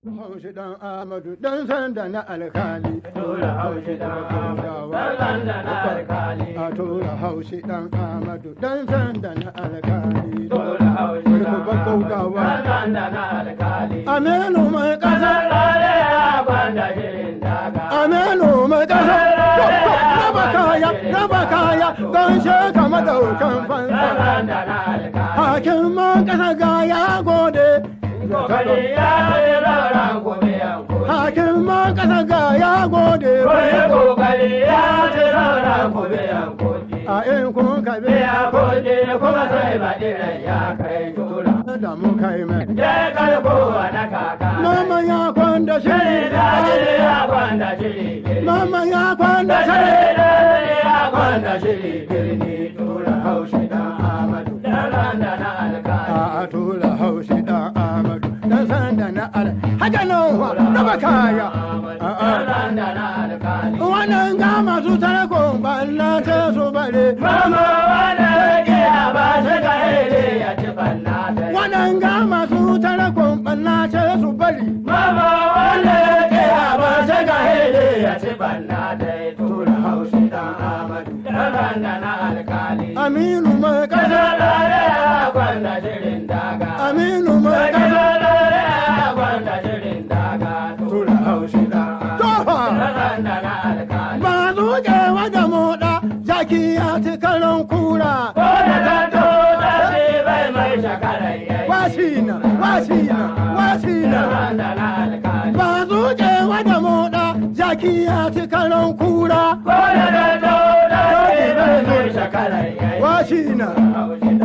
Haushi dan Amadu dan sanda na alkali. Tura haushi dan Amadu dan sanda na alkali. A tura haushi dan Amadu dan sanda na alkali. Tura haushi dan Amadu dan sanda na alkali. Aminu mai kasa. Lale ya gwanda shirin daga. Aminu mai kasa. Raba kaya don sheka madaukan fansa. Sanda na alkali. Hakin man kasa ga ya gode. Kokari ya yi lauran gobe yanko. Hakin man kasa ga ya gode. Koyi kokari ya yi lauran gobe yanko. A in kun kabe Ya koje kuma sai baɗi rai ya kai tura. da mu kai mai. Ya karko na kaka. Mama ya kwanda shi. Shiri da shiri ya kwanda shiri. Mama ya kwanda Da shi. shiri da shiri ya kwanda shiri. Birni tura haushi dan Amadu. Dan randa na alkali. A tura haushi dan Amadu dan sanda na al. Haka nan wa raba kaya. Dan randa na alkali. Wannan ga masu tarakon balla ta su bare. Mama wanda yake a ba shi ka hele ya ci banna ta. Wannan ga masu tarakon balla ta su bari. Mama wanda yake a ba shi ka hele ya ci banna ta. Tura haushi dan Amadu. Dan randa na alkali. Aminu mai Kasa kasa. lare ya kwanda shirin daga. Aminu mai kasa. Kasa lare ya kwanda shirin daga. Tura haushi dan Amadu. Tofa. Dan randa na alkali. Ba zuƙewa da moɗa jaki ya ci karon kura. Ko da tanto da shi bai mai shakarar yayi. Wasina, wasina, Dan wasina. randa na alkali. Ba zuƙewa da moɗa jaki ya ci karon kura. Ko da tanto da shi bai mai shakarar yayi. Wasina,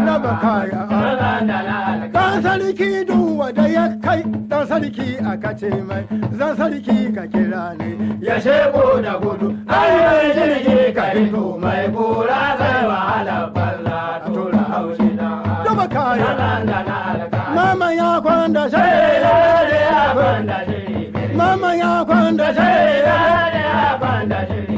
na bakaya. Dan randa na alkali. Dan sarki duwa da ya kai, dan sarki aka ce mai, zan sarki ka kira ne. Ya sheko da gudu, ai mai jirgi ka hito mai kura sai wahala banza tura haushi dan Da Dan bakaya. randa na alkali. Mama ya kwanda shi. Shirye ya kwanda shiri. Mama ya kwanda shi. Shirye ya kwanda shiri.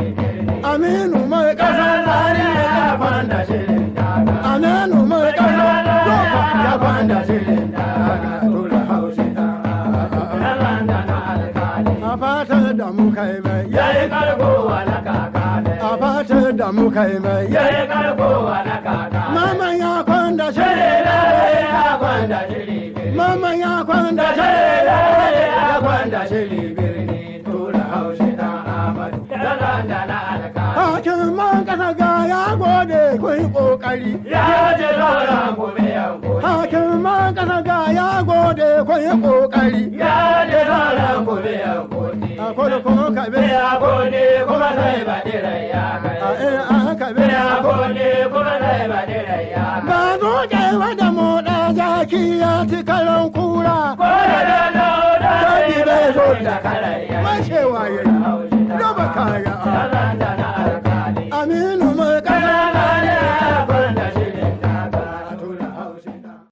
Aminu mai kasa. Sani ya kwanda shirin daga. Aminu mai kasa. Tofa. Ya kwanda shirin daga. Tura haushi dan randa na alkali. A fatar da muka yi mai. Ya yi karkowa na kaka ne. A fatar da muka yi mai. Ya yi karkowa na kaka ne. Mama ya kwanda shi. Shirye ya kwanda shiri. Mama ya kwanda Da shi. shirye ya kwanda shiri birni. Tura haushi dan Amadu. Dan randa na alkali. Hakin man kasa ga ya gode kun yi kokari. Ya ji sauran gobe yanko. Hakin man kasa ga ya gode kun yi kokari. Ya ji sauran gobe yanko. A kudu kun kabe. Ya gode kuma sai baɗi rai ya kai. A in an kabe. Ya gode kuma sai baɗi rai ya kai. Ba zuƙewa da moɗa jaki ya ci karon kura. Ko da